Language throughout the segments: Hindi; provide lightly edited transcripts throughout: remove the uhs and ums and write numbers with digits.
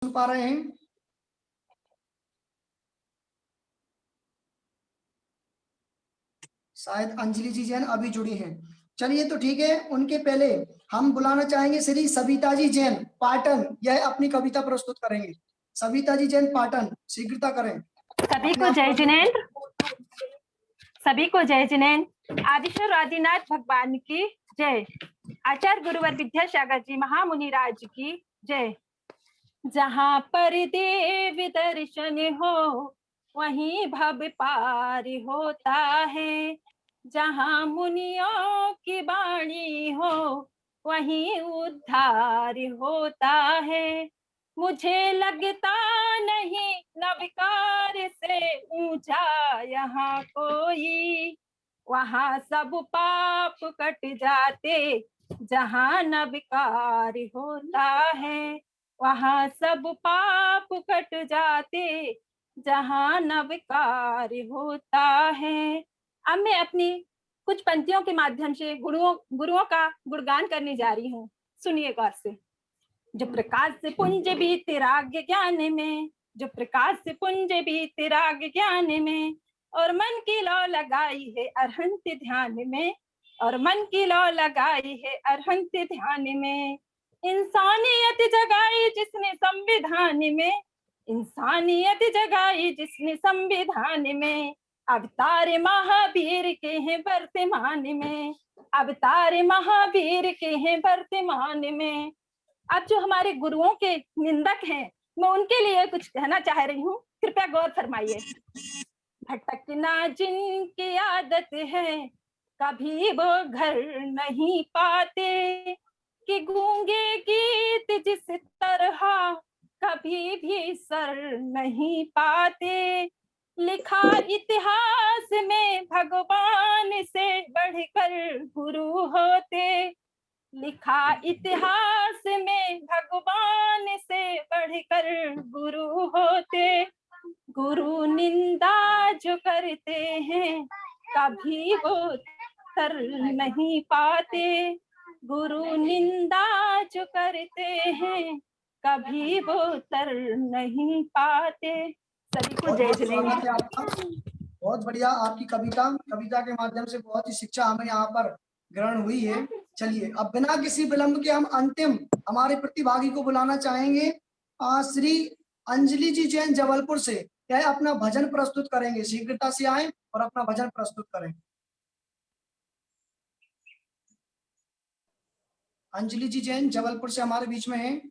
सुन पा रहे हैं? शायद अंजलि जी जैन अभी जुड़ी हैं। चलिए तो ठीक है, उनके पहले हम बुलाना चाहेंगे श्री सविता जी जैन पाटन, यह अपनी कविता प्रस्तुत करेंगे। सविता जी जैन पाटन, शीघ्रता करें। सभी को जय जिनेन्द्र, सभी को जय जिनेन्द्र। आदिश्वर आदिनाथ भगवान की जय। आचार्य गुरुवर विद्यासागर जी महामुनि राज की जय। जहाँ पर देव दर्शन हो वहीं भव पार होता है, जहाँ मुनियों की वाणी हो वहीं उद्धार होता है। मुझे लगता नहीं नवकार से ऊंचा यहाँ कोई, वहाँ सब पाप कट जाते जहाँ नवकार होता है, वहाँ सब पाप कट जाते जहाँ नवकार होता है। अब मैं अपनी कुछ पंक्तियों के माध्यम से गुरुओं का गुणगान करने जा रही हूँ। सुनिए गौर से। जो प्रकाश से पुंज भी तिराग ज्ञान में, जो प्रकाश से पुंज भी तिराग ज्ञान में, और मन की लौ लगाई है अरहंत ध्यान में, और मन की लौ लगाई है अरहंत ध्यान में। इंसानियत जगाई जिसने संविधान में, इंसानियत जगाई जिसने संविधान में, अवतार महावीर के हैं वर्तमान में, अवतार महावीर के हैं वर्तमान में। अब जो हमारे गुरुओं के निंदक हैं, मैं उनके लिए कुछ कहना चाह रही हूँ, कृपया गौर फरमाइए। भटकना जिनकी आदत है कभी वो घर नहीं पाते, कि गूंगे गीत जिस तरह कभी भी सर नहीं पाते। लिखा इतिहास में भगवान से बढ़कर गुरु होते, लिखा इतिहास में भगवान से बढ़कर गुरु होते। गुरु निंदा जो करते हैं कभी वो तर नहीं पाते, गुरु निंदा जो करते हैं कभी वो तर नहीं पाते। सभी को जय जिनेन्द्र। बहुत बढ़िया, आपकी कविता के माध्यम से बहुत ही शिक्षा हमें यहाँ पर ग्रहण हुई है। चलिए अब बिना किसी विलंब के हम अंतिम हमारे प्रतिभागी को बुलाना चाहेंगे। श्री अंजलि जी जैन जबलपुर से यह अपना भजन प्रस्तुत करेंगे। शीघ्रता से आए और अपना भजन प्रस्तुत करें। अंजलि जी जैन जबलपुर से हमारे बीच में हैं,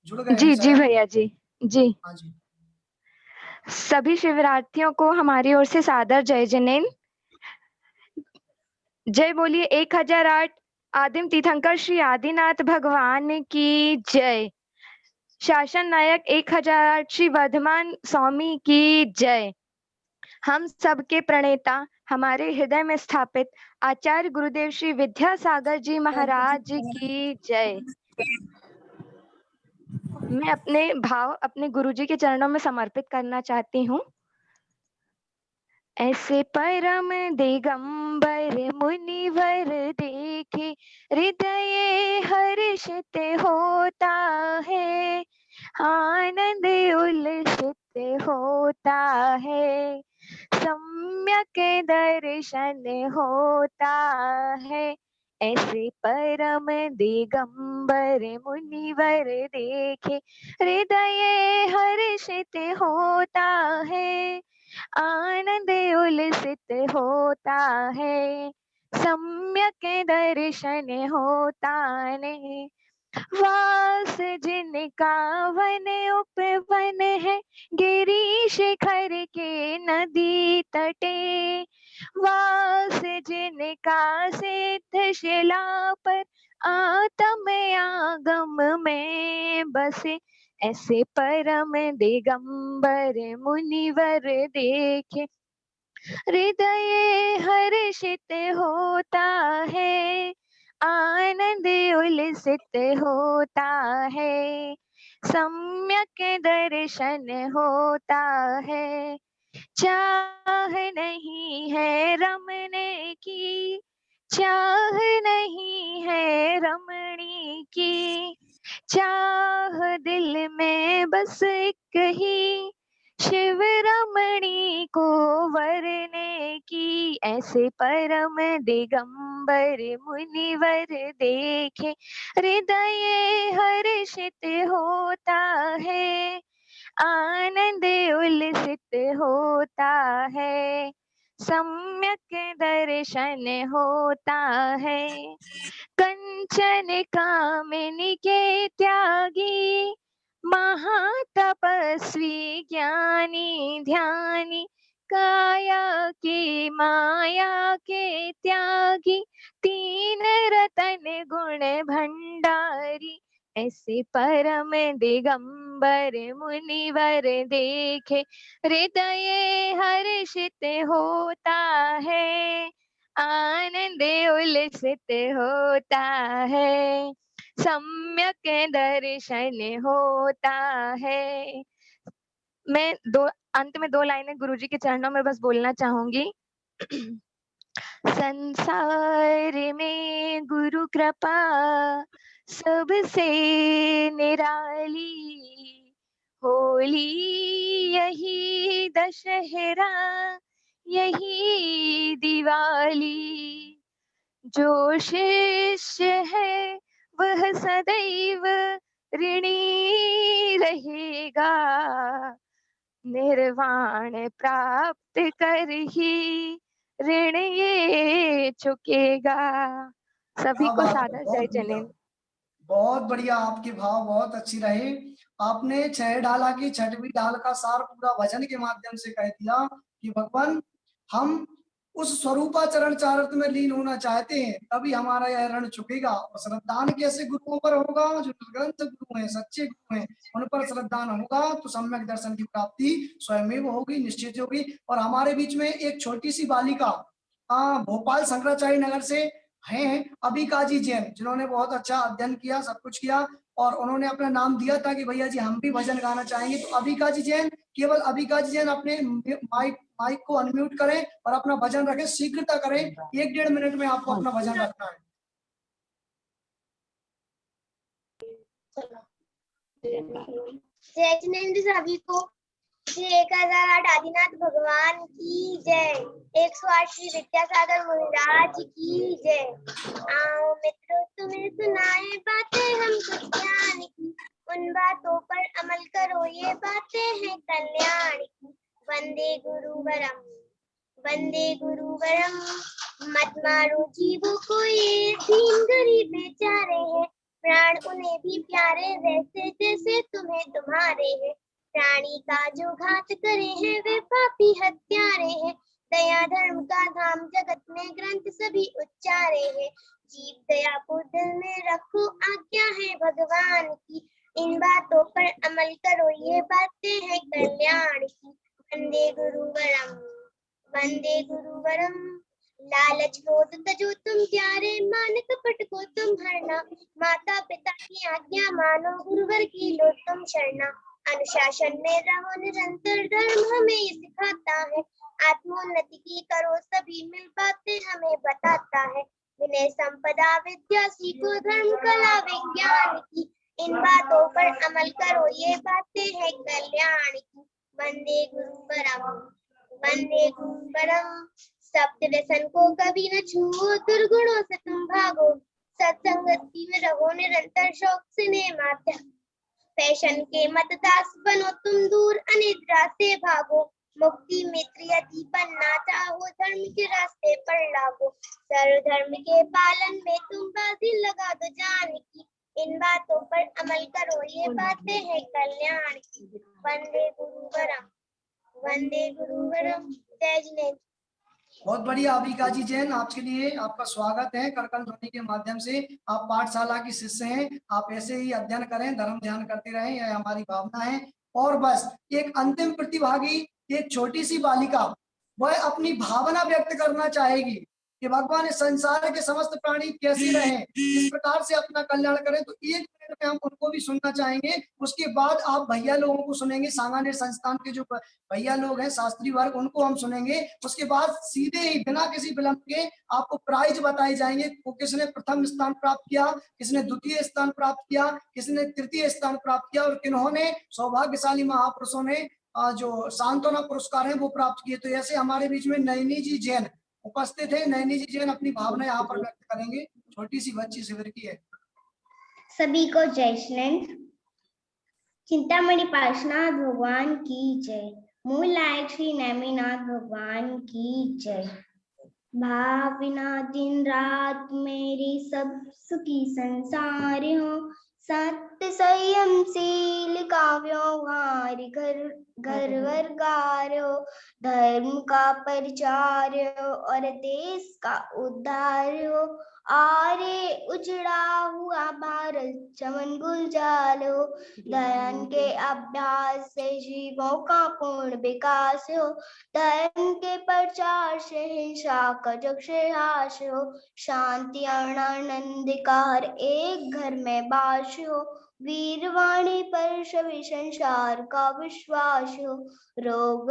जुड़ गए हैं। जी भैया जी। हाँ जी। सभी शिवरात्रियों को हमारी ओर से सादर जय जिनेन्द्र। जय बोलिए 1008 आदिम तीर्थंकर श्री आदिनाथ भगवान की जय। शासन नायक 1008 श्री वर्धमान स्वामी की जय। हम सबके प्रणेता हमारे हृदय में स्थापित आचार्य गुरुदेव श्री विद्यासागर जी महाराज की जय। मैं अपने भाव अपने गुरुजी के चरणों में समर्पित करना चाहती हूँ। ऐसे परम दिगंबर मुनिवर देखे हृदय हर्षित होता है, आनंद उल्लसित होता है, सम्यक दर्शन होता है। ऐसे परम दिगंबर मुनिवर देखे हृदय हर्षित होता है, आनंद उल्लसित होता है, सम्यक दर्शन होता ने। वास जिनका वन उपवन है गिरी शिखर के नदी तटे, वास जिनका सिद्ध शिला पर आत्म आगम में बसे। ऐसे परम दिगंबर मुनिवर देखे हृदय हर्षित होता है, आनंद उल्लसित होता है, सम्यक दर्शन होता है। चाह नहीं है रमने की, चाह नहीं है रमणी की, चाह दिल में बस एक ही शिव रमणी को वरने की, ऐसे परम दिगंबर मुनिवर देखे हृदय हर्षित होता है, आनंद उल्लसित होता है, सम्यक दर्शन होता है। कंचन कामिनी के त्यागी, महातपस्वी ज्ञानी ध्यानी, काया की माया के त्यागी, तीन रतन गुण भंडारी, ऐसे परम दिगंबर मुनिवर देखे हृदय हर्षित होता है, आनंद उल्लसित होता है, सम्यक दर्शन होता है। मैं अंत में 2 लाइनें गुरुजी के चरणों में बस बोलना चाहूंगी। संसार में गुरु कृपा सबसे निराली, होली यही दशहरा यही दिवाली, जो शिष्य है वह सदैव ऋणी रहेगा, निर्वाण प्राप्त कर ही ऋण ये चुकेगा। सभी क्या को बात है, सादर जय जिनेंद्र। बहुत बढ़िया, आपके भाव बहुत अच्छी रहे। आपने छह डाला की छठवीं डाल का सार पूरा भजन के माध्यम से कह दिया कि भगवान हम उस स्वरूपाचरण चारित में लीन होना चाहते हैं, तभी हमारा यह ऋण चुकेगा। और श्रद्धान कैसे गुरुओं पर होगा? जो ग्रंथ गुरु हैं, सच्चे गुरु हैं, उन पर श्रद्धान होगा तो सम्यक दर्शन की प्राप्ति स्वयं होगी, निश्चित होगी। और हमारे बीच में एक छोटी सी बालिका भोपाल शंकराचार्य नगर से हैं, अबिका जी जैन, जिन्होंने बहुत अच्छा अध्ययन किया, सब कुछ किया, और उन्होंने अपना नाम दिया था कि भैया जी हम भी भजन गाना चाहेंगे। तो अबिका जी जैन, केवल अबिका जी जैन अपने माइक को अनम्यूट करें और अपना भजन रखें, शीघ्रता करें, 1-1.5 मिनट में आपको अपना भजन रखना है। जय जिनेंद्र सभी को। श्री 1008 आदिनाथ भगवान की जय। 108 श्री विद्यासागर मुनिराज की जय। आओ मित्रों तुम्हें सुनाए बातें हम कुछ ज्ञान की, उन बातों पर अमल करो ये बातें हैं कल्याण की। वंदे गुरुवरम, वंदे गुरुवरम, मत मारो जीवों को ये दीन गरीब बेचारे हैं, प्राण उन्हें भी प्यारे वैसे जैसे तुम्हें तुम्हारे हैं। प्राणी का जो घात करे हैं वे पापी हत्यारे हैं, दया धर्म का धाम जगत में ग्रंथ सभी उच्चारे हैं। जीव दया को दिल में रखो आज्ञा है भगवान की, इन बातों पर अमल करो ये बातें हैं कल्याण की। वंदे गुरुवरम, वंदे गुरुवरम, लालच क्रोध तजो तुम प्यारे, मान कपट को तुम हरना, माता पिता की आज्ञा मानो गुरुवर की लो तुम शरणा। अनुशासन में रहो निरंतर धर्म हमें ये सिखाता है, आत्मोन्नति की करो सभी मिल बातें हमें बताता है। विनय संपदा विद्या सीखो धर्म कला विज्ञान की, इन बातों पर अमल करो ये बातें हैं कल्याण की। वंदे गुरुवरम, वंदे गुरुवरम, सप्त व्यसन को कभी न छुओ, दुर्गुणों से तुम भागो, सत्संगति में रहो निरंतर शौक सिनेमा त्याग, फैशन के मत दास बनो तुम दूर अनिद्रा से भागो, मुक्ति मित्र यदि बनना चाहो धर्म के रास्ते पर लागो, सर्व धर्म के पालन में तुम बाजी लगा दो जान की, इन बातों पर अमल करो ये बातें हैं कल्याण की। वंदे गुरुवरम, वंदे गुरुवरम। जय जिनेंद्र। बहुत बढ़िया अबिका जी जैन, आपके लिए आपका स्वागत है। करकल ध्वनि के माध्यम से आप पाठशाला की शिष्य हैं, आप ऐसे ही अध्ययन करें, धर्म ध्यान करते रहें, यह हमारी भावना है। और बस एक अंतिम प्रतिभागी, एक छोटी सी बालिका, वह अपनी भावना व्यक्त करना चाहेगी। कि भगवान इस संसार के समस्त प्राणी कैसे रहें, किस प्रकार से अपना कल्याण करें, तो 1 मिनट में हम उनको भी सुनना चाहेंगे। उसके बाद आप भैया लोगों को सुनेंगे, सांगानेर संस्थान के जो भैया लोग हैं, शास्त्री वर्ग, उनको हम सुनेंगे। उसके बाद सीधे ही बिना किसी विलंब के आपको प्राइज बताए जाएंगे, किसने प्रथम स्थान प्राप्त किया, किसने द्वितीय स्थान प्राप्त किया, किसने तृतीय स्थान प्राप्त किया, और किन्होंने सौभाग्यशाली महापुरुषों ने जो सांत्वना पुरस्कार है वो प्राप्त किए। तो ऐसे हमारे बीच में नयनी जी जैन उपस्थित है। नयनी जी जैन अपनी भावना यहाँ पर व्यक्त करेंगे। छोटी सी बच्ची शिविर की है। सभी को जय श्री चिंतामणि पार्श्वनाथ भगवान की जय। मूल नायक श्री नेमिनाथ भगवान की जय। भाविना दिन रात मेरी सब सुखी संसार हो, सत्य संयमशील का व्यवहार घर वर्गार हो, धर्म का प्रचार हो और देश का उद्धार हो, आरे उजड़ा हुआ भारत चमन गुलजार हो, धर्म के अभ्यास से जीवों का पूर्ण विकास हो, धर्म के प्रचार से हिंसा का जग से हास हो, शांति और आनंद का हर एक घर में वास हो, वीरवाणी पर सभी संसार का विश्वास हो, रोग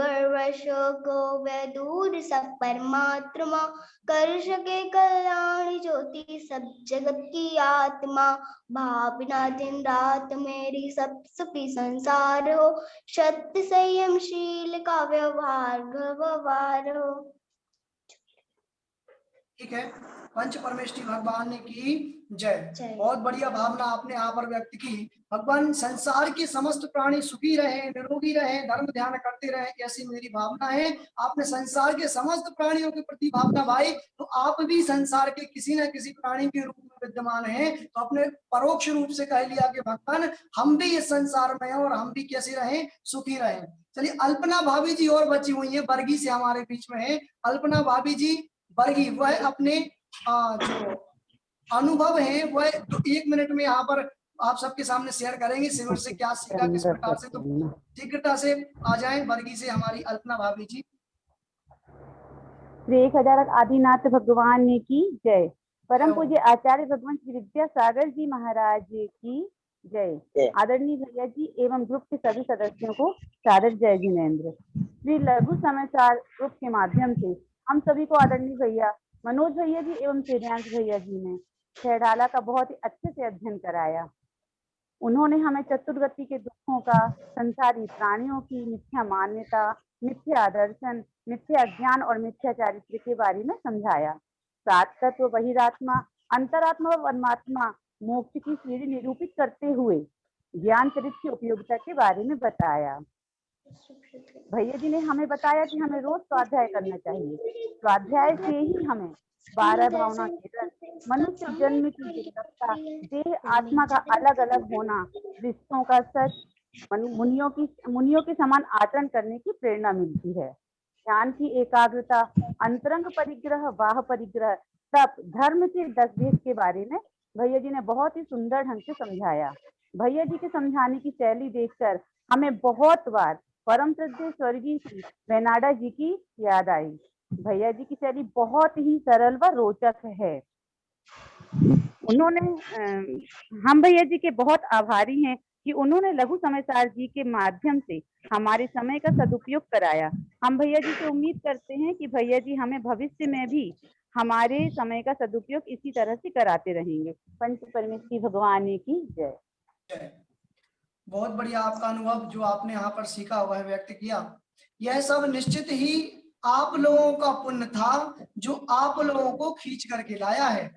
को वे दूर सब परमात्मा, कर सके कल्याण ज्योति सब जगत की आत्मा, भावना दिन रात मेरी सब सुखी संसार हो, सत्य संयमशील का व्यवहार व्यवहार हो। ठीक है, पंच परमेष्ठी भगवान की जय। जय। बहुत बढ़िया भावना आपने यहाँ पर व्यक्त की। भगवान संसार के समस्त प्राणी सुखी रहे, निरोगी रहे, धर्म ध्यान करते रहे, ऐसी मेरी भावना है। आपने संसार के समस्त प्राणियों के प्रति भावना भाई, तो आप भी संसार के किसी न किसी प्राणी के रूप में विद्यमान हैं, तो अपने परोक्ष रूप से कह लिया कि भगवान हम भी इस संसार में हैं और हम भी कैसे रहें, सुखी रहें। चलिए, अल्पना भाभी जी और बची हुई है, बरगी से हमारे बीच में है। अल्पना भाभी जी बरगी, वह अपने जो अनुभव है वह 1 मिनट में यहाँ पर आप सबके सामने शेयर करेंगे। शिविर से क्या सीखा, किस प्रकार से, तो शीघ्रता से आ जाएं। बरगी से हमारी अल्पना भाभी जी। श्री 1000 आदिनाथ भगवान की जय। परम पूज्य आचार्य भगवान श्री विद्यासागर जी महाराज की जय। आदरणीय भैया जी एवं ग्रुप के सभी सदस्यों को सादर जय जिनेन्द्र। श्री लघु समाचार ग्रुप के माध्यम से हम सभी को आदरणीय भैया मनोज भैया जी एवं तेजांश भैया जी ने खेड़ाला का बहुत ही अच्छे से अध्ययन कराया। उन्होंने हमें चतुर्गति के दुखों का, संसारी प्राणियों की मिथ्या मान्यता, मिथ्या दर्शन, मिथ्या ज्ञान और मिथ्या चारित्र के बारे में समझाया। सात तत्व, बहिरात्मा, अंतरात्मा व परमात्मा, मोक्ष की सीढ़ी निरूपित करते हुए ज्ञान चरित्र की उपयोगिता के बारे में बताया। भैया जी ने हमें बताया कि हमें रोज स्वाध्याय करना चाहिए। स्वाध्याय से ही हमें 12 भावना के रस, मनुष्य जन्म की दुर्लभता, देह आत्मा का अलग अलग होना, रिश्तों का सच, मुनियों के समान आचरण करने की प्रेरणा मिलती है। ज्ञान की एकाग्रता, अंतरंग परिग्रह, बाह्य परिग्रह, तप, धर्म के 10 भेद के बारे में भैया जी ने बहुत ही सुंदर ढंग से समझाया। भैया जी के समझाने की शैली देखकर हमें बहुत बार परम श्रद्धेय स्वर्गीय श्री वेनाडा जी की याद आई। भैया जी की शैली बहुत ही सरल व रोचक है। उन्होंने हम भैया जी के बहुत आभारी हैं कि उन्होंने लघु समाचार जी के माध्यम से हमारे समय का सदुपयोग कराया। हम भैया जी से उम्मीद करते हैं कि भैया जी हमें भविष्य में भी हमारे समय का सदुपयोग इसी तरह से कराते रहेंगे। पंच परमेष्ठी भगवान की जय। बहुत बढ़िया आपका अनुभव जो आपने यहाँ पर सीखा हुआ है, व्यक्त किया। यह सब निश्चित ही आप लोगों का पुण्य था जो आप लोगों को खींच करके लाया है।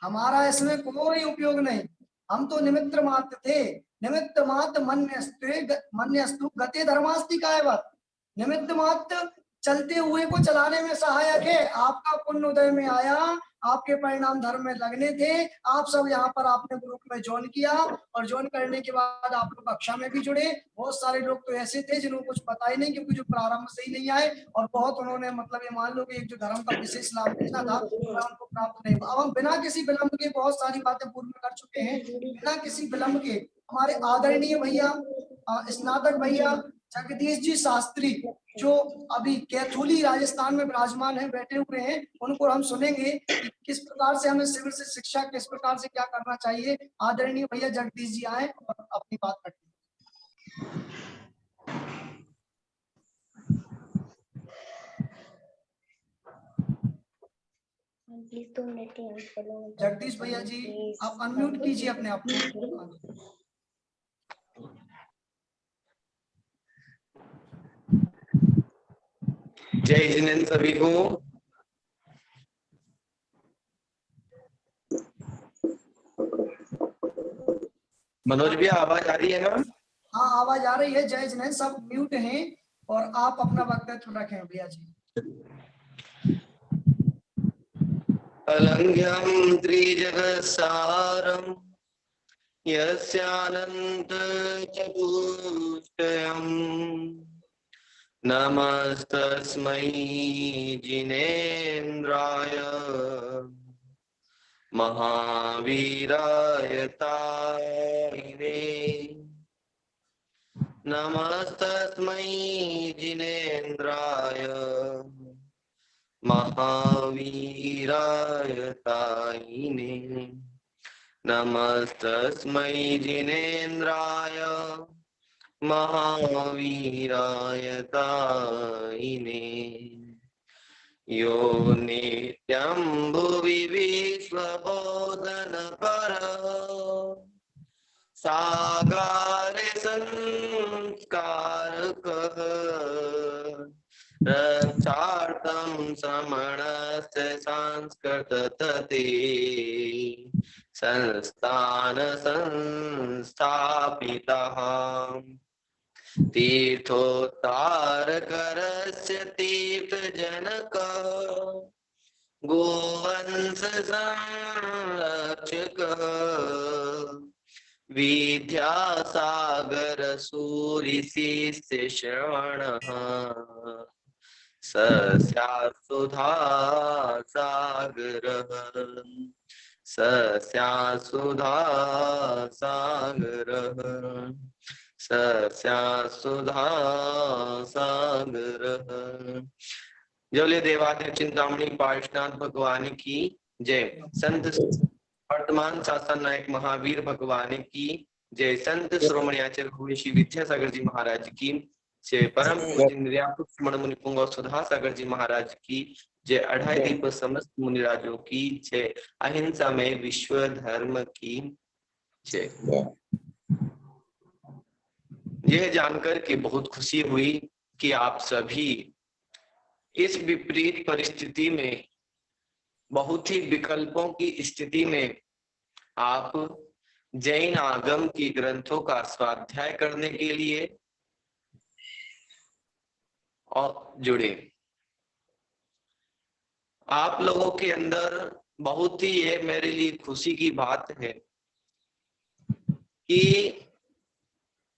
हमारा इसमें कोई उपयोग नहीं, हम तो निमित्त मात्र थे। निमित्त मात्र मन्यस्तु गते धर्मास्ति कायवत्। निमित्त मात्र चलते हुए को चलाने में सहायक है। आपका पुण्य उदय में आया, आपके परिणाम धर्म में लगने थे। आप सब यहाँ पर आपने ग्रुप में ज्वाइन किया और ज्वाइन करने के बाद आप लोग कक्षा में भी जुड़े। बहुत सारे लोग तो ऐसे थे जिन्होंने कुछ पता ही नहीं, क्योंकि जो प्रारंभ से ही नहीं आए, और बहुत उन्होंने मतलब ये मान लो कि एक जो धर्म का विशेष लाभ मिलना था उनको प्राप्त नहीं। अब हम बिना किसी विलंब के बहुत सारी बातें पूर्ण कर चुके हैं। बिना किसी विलंब के हमारे आदरणीय भैया स्नातक भैया जगदीश जी शास्त्री जो अभी कैथोली राजस्थान में विराजमान है, बैठे हुए हैं, उनको हम सुनेंगे कि किस प्रकार से हमें शिविर से शिक्षा, किस प्रकार से क्या करना चाहिए। आदरणीय भैया जगदीश जी आए और अपनी बात करते हैं। प्लीज 2 मिनट की जगदीश भैया जी आप अनम्यूट कीजिए अपने आप को। जय जिनेंद्र सभी को। मनोज भैया आवाज आ रही है ना? हाँ आवाज आ रही है। जय जिनेंद्र, सब म्यूट हैं और आप अपना वक्तव्य रखें भैया जी। अलंघ्यं त्रिजगत्सारं यस्यानंत चतुष्टयम् नमस्तस्मै जिनेन्द्राय महावीराय तारिणे। नमस्तस्मै जिनेन्द्राय महावीराय तारिणे। नमस्तस्मै जिनेन्द्राय महावीराय तारिणे। यो नित्यं भुवि विश्वबोधनपरः सागार संस्कारकः रक्षार्थं श्रमणस्य संस्कृततते संस्थान संस्थापितः तीर्थोद्धारकरस्य तीर्थजनकः गोवंश संरक्षकः विद्यासागर सूरिशिष्य श्रवणः सस्यासुधा सागरः सस्यासुधा सागरः सस्यासुधा सागरः। जय देवादेव चिंतामणि पार्श्वनाथ भगवान की जय। संत वर्तमान शासन नायक महावीर भगवान की जय। संत श्रोमणी आचार्य भूमि श्री विद्यासागर जी महाराज की जय। परम पूज्य निर्यापुर मुनि पुंगव सुधा सागर जी महाराज की जय। अढ़ाई दीप समस्त मुनिराजों की जय। अहिंसा में विश्व धर्म की जय। यह जानकर के बहुत खुशी हुई कि आप सभी इस विपरीत परिस्थिति में, बहुत ही विकल्पों की स्थिति में आप जैन आगम की ग्रंथों का स्वाध्याय करने के लिए और जुड़े। आप लोगों के अंदर बहुत ही ये मेरे लिए खुशी की बात है कि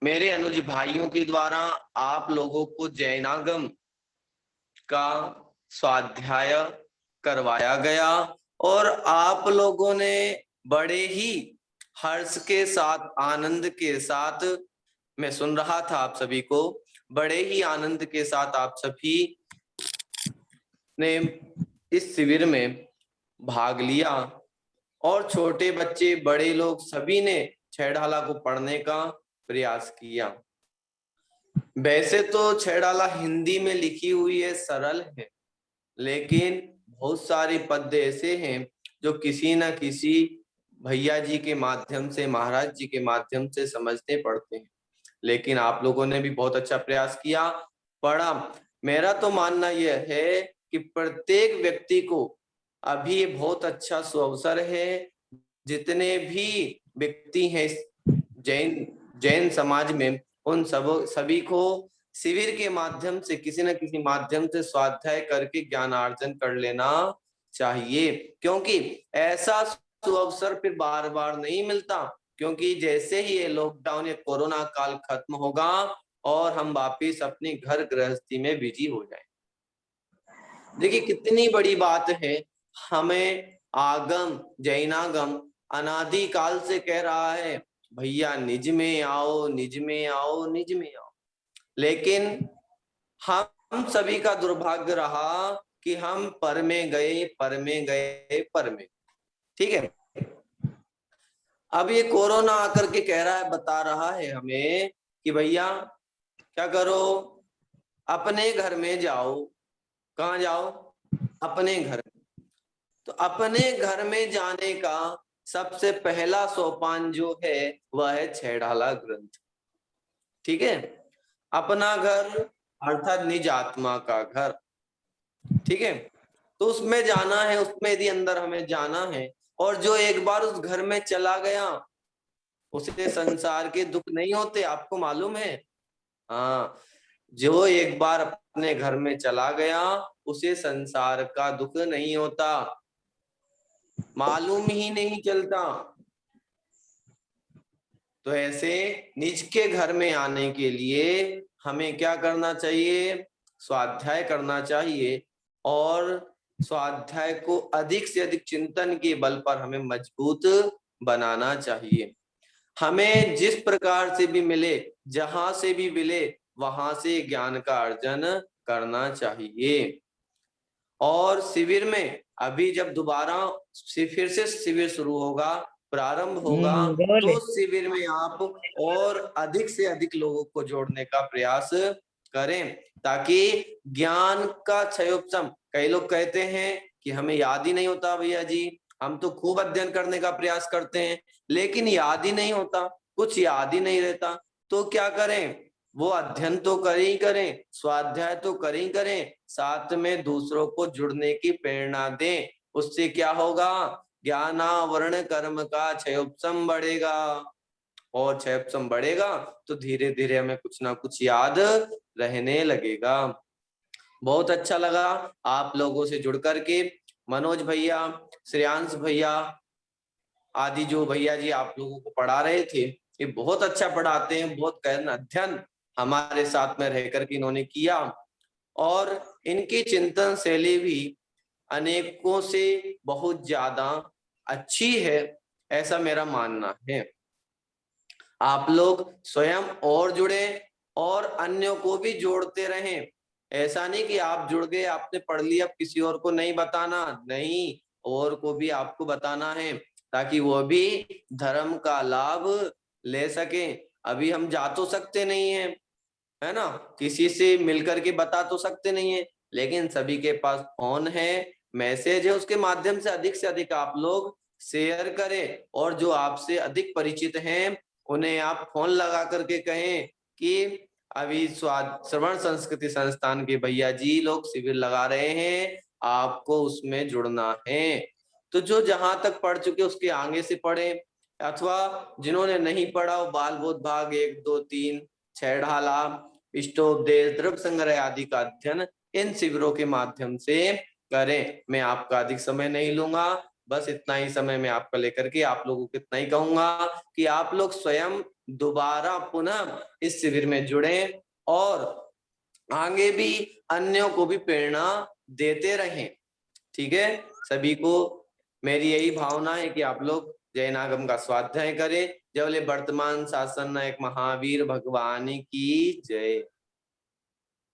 मेरे अनुज भाइयों के द्वारा आप लोगों को जैनागम का स्वाध्याय करवाया गया और आप लोगों ने बड़े ही हर्ष के साथ, आनंद के साथ, मैं सुन रहा था आप सभी को, बड़े ही आनंद के साथ आप सभी ने इस शिविर में भाग लिया और छोटे बच्चे, बड़े लोग सभी ने छैडाला को पढ़ने का प्रयास किया। वैसे तो छैडाला हिंदी में लिखी हुई है, सरल है, लेकिन बहुत सारे पद ऐसे हैं जो किसी न किसी भैया जी के माध्यम से, महाराज जी के माध्यम से समझने पड़ते हैं। लेकिन आप लोगों ने भी बहुत अच्छा प्रयास किया, पढ़ा। मेरा तो मानना यह है कि प्रत्येक व्यक्ति को अभी बहुत अच्छा सुअवसर है, जितने भी व्यक्ति हैं जैन समाज में, उन सभी को शिविर के माध्यम से, किसी न किसी माध्यम से स्वाध्याय करके ज्ञानार्जन कर लेना चाहिए, क्योंकि ऐसा सुअवसर फिर बार बार नहीं मिलता। क्योंकि जैसे ही ये लॉकडाउन, ये कोरोना काल खत्म होगा और हम वापिस अपनी घर गृहस्थी में बिजी हो जाएं। देखिए कितनी बड़ी बात है, हमें आगम, जैनागम अनादि काल से कह रहा है भैया निज में आओ, निज में आओ, निज में आओ। लेकिन हम हम सभी का दुर्भाग्य रहा कि हम पर में गए, पर में गए, पर में। ठीक है, अब ये कोरोना आकर के कह रहा है, बता रहा है हमें कि भैया क्या करो, अपने घर में जाओ। कहाँ जाओ? अपने घर में। तो अपने घर में जाने का सबसे पहला सोपान जो है वह है छैडाला ग्रंथ। ठीक है, अपना घर अर्थात निज आत्मा का घर। ठीक है, तो उसमें जाना है, उसमें यदि अंदर हमें जाना है, और जो एक बार उस घर में चला गया उसे संसार के दुख नहीं होते, आपको मालूम है? हाँ, जो एक बार अपने घर में चला गया उसे संसार का दुख नहीं होता, मालूम ही नहीं चलता। तो ऐसे निज के घर में आने के लिए हमें क्या करना चाहिए? स्वाध्याय करना चाहिए, और स्वाध्याय को अधिक से अधिक चिंतन के बल पर हमें मजबूत बनाना चाहिए। हमें जिस प्रकार से भी मिले, जहां से भी मिले, वहां से ज्ञान का अर्जन करना चाहिए। और शिविर में अभी जब दोबारा फिर से शिविर शुरू होगा, प्रारंभ होगा, तो शिविर में आप और अधिक से अधिक लोगों को जोड़ने का प्रयास करें, ताकि ज्ञान का क्षयोपशम। कई लोग कहते हैं कि हमें याद ही नहीं होता भैया जी, हम तो खूब अध्ययन करने का प्रयास करते हैं लेकिन याद ही नहीं होता, कुछ याद ही नहीं रहता। तो क्या करें? वो अध्ययन तो करें ही करें, स्वाध्याय तो करें ही करें, साथ में दूसरों को जुड़ने की प्रेरणा दें। उससे क्या होगा? ज्ञानावरण कर्म का क्षयोपशम बढ़ेगा, और क्षयोपशम बढ़ेगा तो धीरे धीरे हमें कुछ ना कुछ याद रहने लगेगा। बहुत अच्छा लगा आप लोगों से जुड़ करके। मनोज भैया, श्रेयांश भैया आदि जो भैया जी आप लोगों को पढ़ा रहे थे, ये बहुत अच्छा पढ़ाते हैं, बहुत गहन अध्ययन हमारे साथ में रह करके इन्होंने किया, और इनकी चिंतन शैली भी अनेकों से बहुत ज्यादा अच्छी है, ऐसा मेरा मानना है। आप लोग स्वयं और जुड़े और अन्यों को भी जोड़ते रहें। ऐसा नहीं कि आप जुड़ गए, आपने पढ़ लिया, अब किसी और को नहीं बताना, नहीं, और को भी आपको बताना है, ताकि वो भी धर्म का लाभ ले सके। अभी हम जा तो सकते नहीं है, है ना, किसी से मिलकर के बता तो सकते नहीं है, लेकिन सभी के पास फोन है, मैसेज है, उसके माध्यम से अधिक आप लोग शेयर करें, और जो आपसे अधिक परिचित हैं उन्हें आप फोन लगा करके कहें कि अभी श्रवण संस्कृति संस्थान के भैया जी लोग शिविर लगा रहे हैं, आपको उसमें जुड़ना है। तो जो जहां तक पढ़ चुके उसके आगे से पढ़े, अथवा जिन्होंने नहीं पढ़ा वो बाल बोध भाग 1, 2, 3, छैडाला, इष्टोपदेश, द्रव्य संग्रह आदि का अध्ययन इन शिविरों के माध्यम से करें। मैं आपका अधिक समय नहीं लूंगा, बस इतना ही समय मैं आपका लेकर के आप लोगों को इतना ही कहूंगा कि आप लोग स्वयं दोबारा पुनः इस शिविर में जुड़ें, और आगे भी अन्यों को भी प्रेरणा देते रहें। ठीक है, सभी को मेरी यही भावना है कि आप लोग जैन आगम का स्वाध्याय करें। जय बोले वर्तमान शासन नायक महावीर भगवान की जय।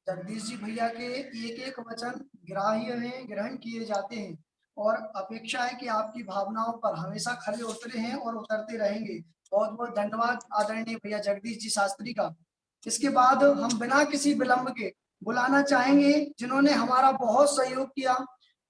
जगदीश जी भैया के एक एक वचन ग्राह्य हैं, ग्रहण किए जाते हैं, और अपेक्षा है कि आपकी भावनाओं पर हमेशा खरे उतरे हैं और उतरते रहेंगे। बहुत बहुत धन्यवाद आदरणीय भैया जगदीश जी शास्त्री का। इसके बाद हम बिना किसी विलंब के बुलाना चाहेंगे जिन्होंने हमारा बहुत सहयोग किया।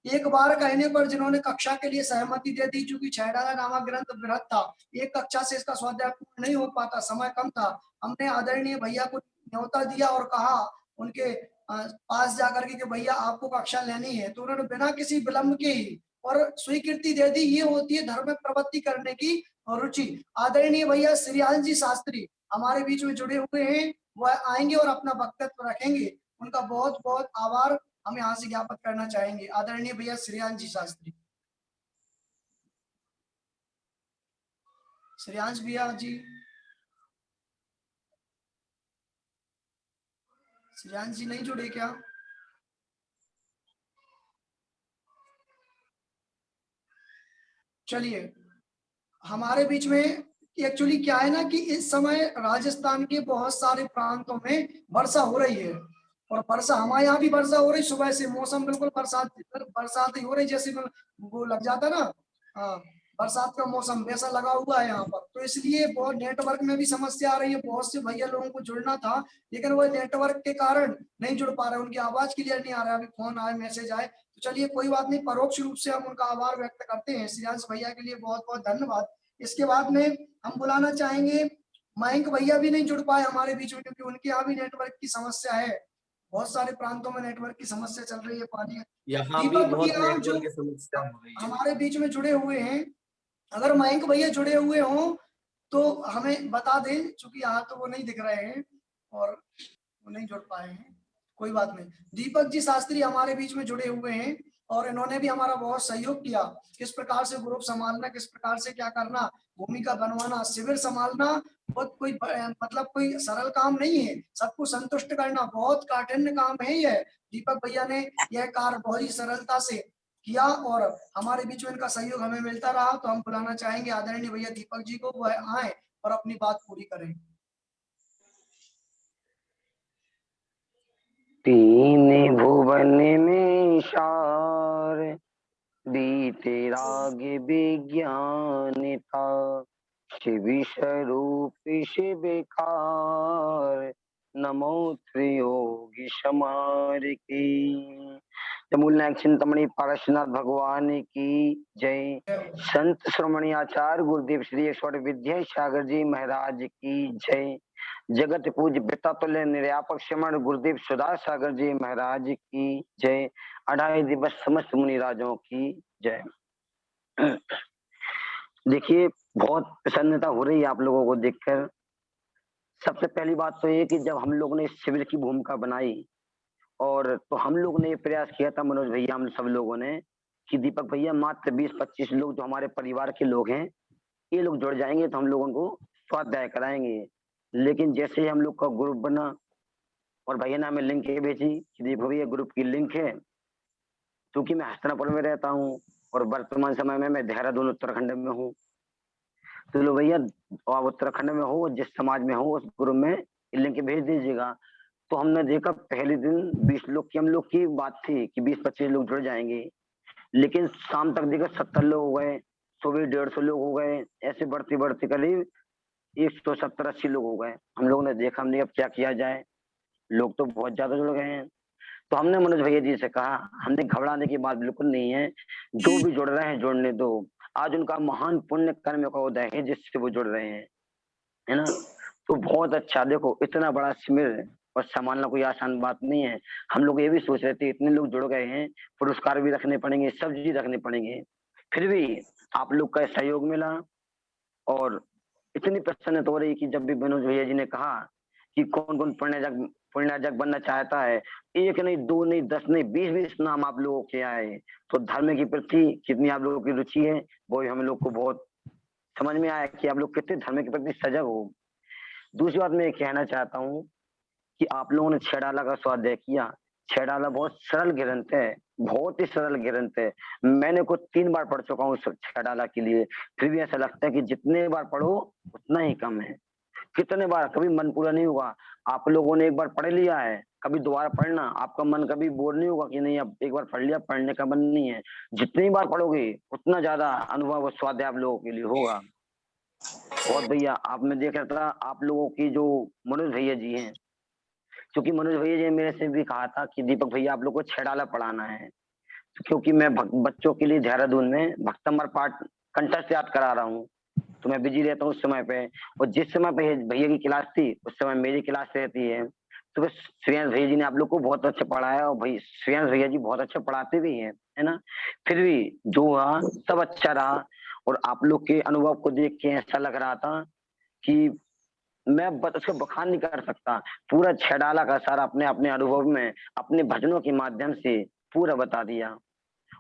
एक बार कहने पर जिन्होंने कक्षा के लिए सहमति दे दी, चूंकि छैडाला नामक ग्रंथ बृहत था, एक कक्षा से इसका स्वाध्याय पूर्ण नहीं हो पाता, समय कम था। हमने आदरणीय भैया को न्योता दिया और कहा उनके पास जाकर के कि भैया आपको कक्षा लेनी है, तो उन्होंने बिना किसी विलंब के ही और स्वीकृति दे दी। ये होती है धर्म में प्रवृत्ति करने की रुचि। आदरणीय भैया श्रेयांश जी शास्त्री हमारे बीच में जुड़े हुए हैं, वह आएंगे और अपना वक्तव्य रखेंगे। उनका बहुत बहुत आभार हम यहाँ से ज्ञापित करना चाहेंगे। आदरणीय भैया श्रेयांश जी शास्त्री। श्रेयांश भैया जी, श्रेयांश जी नहीं जुड़े क्या? चलिए, हमारे बीच में एक्चुअली क्या है ना कि इस समय राजस्थान के बहुत सारे प्रांतों में वर्षा हो रही है, और वर्षा हमारे यहाँ भी वर्षा हो रही सुबह से, मौसम बिल्कुल बरसात ही हो रही, जैसे वो लग जाता ना, हाँ बरसात का मौसम वैसा लगा हुआ है यहाँ पर। तो इसलिए बहुत नेटवर्क में भी समस्या आ रही है, बहुत से भैया लोगों को जुड़ना था लेकिन वो नेटवर्क के कारण नहीं जुड़ पा रहे, उनकी आवाज क्लियर नहीं आ रहा है, अभी फोन आए मैसेज आए। तो चलिए कोई बात नहीं, परोक्ष रूप से हम उनका आभार व्यक्त करते हैं। श्रेयांश भैया के लिए बहुत बहुत धन्यवाद। इसके बाद में हम बुलाना चाहेंगे, मयंक भैया भी नहीं जुड़ पाए हमारे बीच में क्योंकि उनके यहाँ भी नेटवर्क की समस्या है, बहुत सारे प्रांतों में नेटवर्क की समस्या चल रही है, पानी यहाँ भी दीपक बहुत भैया जो नेटवर्क की समस्या हो रही है। हमारे बीच में जुड़े हुए हैं, अगर मयंक भैया जुड़े हुए हों तो हमें बता दें, क्योंकि यहाँ तो वो नहीं दिख रहे हैं और वो नहीं जुड़ पाए हैं, कोई बात नहीं। दीपक जी शास्त्री हमारे बीच में जुड़े हुए हैं और इन्होंने भी हमारा बहुत सहयोग किया, किस प्रकार से ग्रुप संभालना, किस प्रकार से क्या करना, भूमिका बनवाना, शिविर संभालना, बहुत कोई मतलब कोई सरल काम नहीं है, सबको संतुष्ट करना बहुत काठिन्य काम है यह। दीपक भैया ने यह कार्य बहुत ही सरलता से किया और हमारे बीच में इनका सहयोग हमें मिलता रहा। तो हम बुलाना चाहेंगे आदरणीय भैया दीपक जी को, वह आए और अपनी बात पूरी करें। तीन भुवन में सार बीते राग विज्ञानिता, शिव स्वरूप शिवकार, नमो त्रियोगी समार की। मूल नायक चिंतामणि पारसनाथ भगवान की जय। संत श्रोमणी आचार्य गुरुदेव श्री ईश्वर विद्यासागर जी महाराज की जय। जगत पूज्य पिता तुल्य निर्यापक श्रमण गुरुदेव सुधा सागर जी महाराज की जय। 28 दिवस समस्त मुनि राजों की जय। देखिए बहुत प्रसन्नता हो रही है आप लोगों को देखकर। सबसे पहली बात तो ये कि जब हम लोग ने शिविर की भूमिका बनाई और तो हम लोग ने ये प्रयास किया था मनोज भैया, हम सब लोगों ने, कि दीपक भैया मात्र 20-25 लोग जो हमारे परिवार के लोग हैं ये लोग जुड़ जाएंगे तो हम लोगों को स्वाध्याय कराएंगे। लेकिन जैसे ही हम लोग का ग्रुप बना और भैया ने हमें लिंक ये भेजी कि दीपक भैया ग्रुप की लिंक है, क्योंकि मैं हस्तिनापुर में रहता हूँ और वर्तमान समय में मैं देहरादून उत्तराखंड में हूँ, तो लो भैया आप उत्तराखंड में हो, जिस समाज में हो उस ग्रुप में लिंक भेज दीजिएगा। तो हमने देखा पहले दिन 20 लोग की हम लोग की बात थी कि 20-25 लोग जुड़ जाएंगे, लेकिन शाम तक देखा 70 लोग हो गए, सुबह 150 लोग हो गए, ऐसे बढ़ते बढ़ते करीब 170-80 लोग हो गए। हम लोगों ने देखा हमने अब क्या किया जाए, लोग तो बहुत ज्यादा जुड़ गए हैं। तो हमने मनोज भैया जी से कहा हमने घबराने की बात बिल्कुल नहीं है, जो भी जुड़ रहे हैं जुड़ने दो, आज उनका महान पुण्य कर्म का उदय है जिससे वो जुड़ रहे हैं, है ना। तो बहुत अच्छा, देखो इतना बड़ा शिविर और संभालना कोई आसान बात नहीं है। हम लोग ये भी सोच रहे थे इतने लोग जुड़ गए हैं, पुरस्कार भी रखने पड़ेंगे, सब चीज रखने पड़ेंगे, फिर भी आप लोग का सहयोग मिला और इतनी प्रसन्नता हो रही कि जब भी मनोज भैया जी ने कहा कि कौन कौन पुण्याजक बनना चाहता है, एक नहीं, दो नहीं, 10 नहीं, 20-20 नाम आप लोगों के आए, तो धर्म के प्रति कितनी आप लोगों की रुचि है वो हम लोग को बहुत समझ में आया कि आप लोग कितने धर्म के प्रति सजग हो। दूसरी बात मैं कहना चाहता हूँ कि आप लोगों ने छेड़ाला का स्वाध्याय किया। छेड़ाला बहुत सरल ग्रंथ है, बहुत ही सरल ग्रंथ है। मैंने को 3 बार पढ़ चुका हूँ छेड़ाला के लिए, फिर भी ऐसा लगता है कि जितने बार पढ़ो उतना ही कम है। कितने बार, कभी मन पूरा नहीं होगा। आप लोगों ने एक बार पढ़ लिया है, कभी दोबारा पढ़ना, आपका मन कभी बोर नहीं होगा कि नहीं अब एक बार पढ़ लिया, पढ़ने का मन नहीं है। जितनी बार पढ़ोगे उतना ज्यादा अनुभव और स्वाध्याय आप लोगों के लिए होगा। और भैया आप में देख रहा था आप लोगों की जो मनोज भैया जी हैं, क्योंकि मनोज भैया जी ने मेरे से भी कहा था कि दीपक भैया आप लोग को छेड़ाला पढ़ाना है, क्योंकि मैं बच्चों के लिए देहरादून में भक्तमर पाठ कंठस्थ याद करा रहा हूँ, तो मैं बिजी रहता हूँ उस समय पे, और जिस समय पे भैया की क्लास थी उस समय मेरी क्लास रहती है। तो श्रेयांश भैया जी ने आप लोग को बहुत अच्छा पढ़ाया और भाई श्रेयांश भैया जी बहुत अच्छा पढ़ाते भी हैं, है ना। फिर भी जो रहा सब अच्छा रहा और आप लोग के अनुभव को देख के ऐसा लग रहा था कि मैं उसका बखान नहीं कर सकता। पूरा छेड़ाला का सारा अपने अपने अनुभव में अपने भजनों के माध्यम से पूरा बता दिया।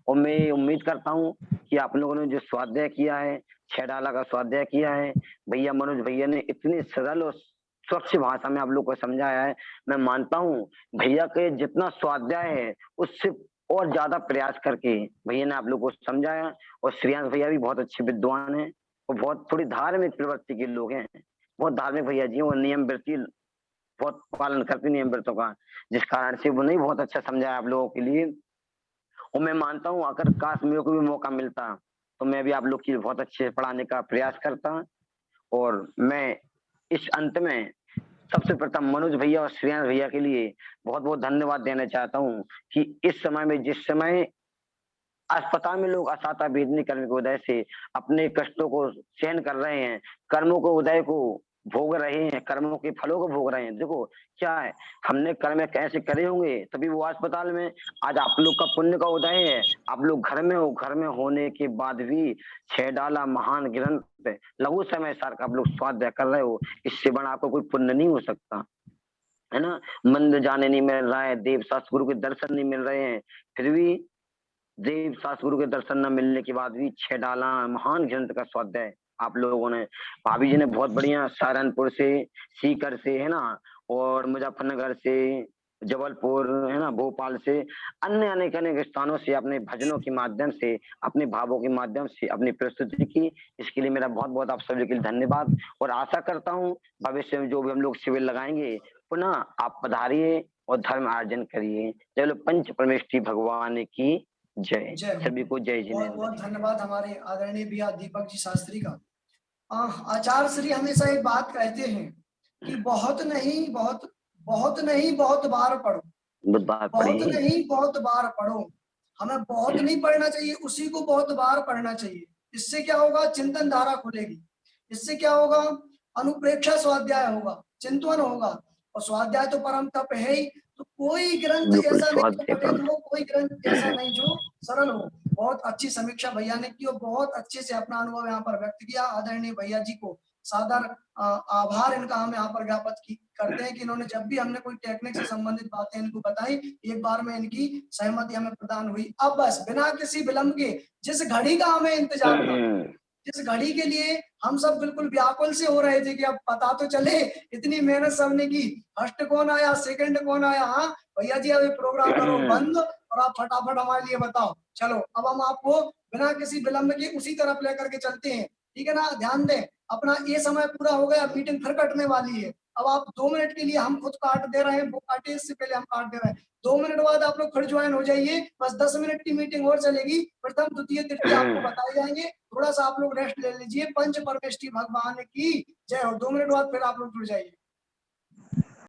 और मैं उम्मीद करता हूँ कि आप लोगों ने जो स्वाध्याय किया है, छेड़ाला का स्वाध्याय किया है, भैया मनोज भैया ने इतनी सरल और स्वच्छ भाषा में आप लोग को समझाया है। मैं मानता हूँ भैया के जितना स्वाध्याय है उससे और ज्यादा प्रयास करके भैया ने आप लोग को समझाया। और श्रेयांश भैया भी बहुत अच्छे विद्वान हैं और बहुत थोड़ी धार्मिक प्रवृत्ति के लोग हैं, बहुत धार्मिक भैया जी, और नियम वृत्ति बहुत पालन करती नहीं है व्रतों का, जिस कारण से वो नहीं बहुत अच्छा समझाया आप लोगों के लिए। और मैं मानता हूँ अगर काश मेरे को भी मौका मिलता तो मैं भी आप लोग की बहुत अच्छे से पढ़ाने का प्रयास करता। और मैं इस अंत में सबसे प्रथम मनोज भैया और श्रेयांश भैया के लिए बहुत-बहुत धन्यवाद देना चाहता हूँ कि इस समय में जिस समय अस्पताल में लोग असाता भेजने कर्म के उदय से अपने कष्टों को सहन कर रहे हैं, कर्मों के उदय को भोग रहे हैं, कर्मों के फलों को भोग रहे हैं। देखो क्या है, हमने कर्म कैसे करे होंगे तभी वो अस्पताल में। आज आप लोग का पुण्य का उदय है, आप लोग घर में हो, घर में होने के बाद भी 6 डाला महान ग्रंथ लघु समय सार का आप लोग स्वाध्याय कर रहे हो, इससे बड़ा आपको कोई पुण्य नहीं हो सकता, है ना? मंदिर जाने नहीं मिल रहा है, देव शास्त्र गुरु के दर्शन नहीं मिल रहे हैं, फिर भी देव शास्त्र गुरु के दर्शन न मिलने के बाद भी 6 डाला महान ग्रंथ का स्वाध्याय आप लोगों ने, भाभी जी ने बहुत बढ़िया सहारनपुर से, सीकर से, है ना, और मुजफ्फरनगर से, जबलपुर, है ना, भोपाल से, अन्य अनेक अनेक स्थानों से अपने भजनों के माध्यम से, अपने भावों के माध्यम से अपनी प्रस्तुति की। इसके लिए मेरा बहुत बहुत आप सभी के लिए धन्यवाद। और आशा करता हूँ भविष्य में जो भी हम लोग शिविर लगाएंगे पुनः आप पधारिए और धर्म अर्जन करिए। चलो पंच परमेष्ठी भगवान की जय। जय हो। सभी को जय बहुत जिनेंद्र। बहुत धन्यवाद हमारे आदरणीय भैया दीपक जी शास्त्री का। आचार्य श्री हमेशा एक बात कहते हैं कि बहुत नहीं बहुत बार पढ़ो, बुधवार बहुत पढ़ी नहीं बहुत बार पढ़ो। हमें बहुत नहीं पढ़ना चाहिए, उसी को बहुत बार पढ़ना चाहिए। इससे क्या होगा, चिंतन धारा खुलेगी। इससे क्या होगा, अनुप्रेक्षा स्वाध्याय होगा, चिंतन होगा। और स्वाध्याय तो परम तप है ही। तो कोई ग्रंथ बिल्कुल ऐसा नहीं जो स्वाध्याय कठिन परम हो, कोई ग्रंथ ऐसा नहीं जो सरल हो। बहुत अच्छी समीक्षा भैया ने की और बहुत अच्छे से अपना अनुभव यहाँ पर व्यक्त किया। आदरणीय भैया जी को सादर आभार इनका हम यहाँ पर ज्ञापित करते हैं कि इन्होंने जब भी हमने कोई टेक्निक से संबंधित बातें इनको बताई, एक बार में इनकी सहमति हमें प्रदान हुई। अब बस बिना किसी विलंब के, जिस घड़ी का हमें इंतजार था, जिस घड़ी के लिए हम सब बिल्कुल व्याकुल से हो रहे थे कि अब पता तो चले, इतनी मेहनत सबने की, फर्स्ट कौन आया, सेकंड कौन आया। हाँ भैया जी, अब प्रोग्राम करो बंद और आप फटाफट हमारे लिए बताओ। चलो अब हम आपको बिना किसी विलंब के उसी तरफ लेकर के चलते हैं, ठीक है ना। ध्यान दें, अपना ये समय पूरा हो गया, मीटिंग फिर कटने वाली है। अब आप 2 मिनट के लिए हम खुद काट दे रहे हैं, वो काटे इससे पहले हम काट दे रहे हैं। 2 मिनट बाद आप लोग फिर ज्वाइन हो जाइए। बस 10 मिनट की मीटिंग और चलेगी। प्रथम द्वितीय तृतीय आपको बताए जाएंगे, थोड़ा सा आप लोग रेस्ट ले लीजिए। पंच परमेष्ठी भगवान की जय हो। 2 मिनट बाद फिर आप लोग जुड़ जाइए।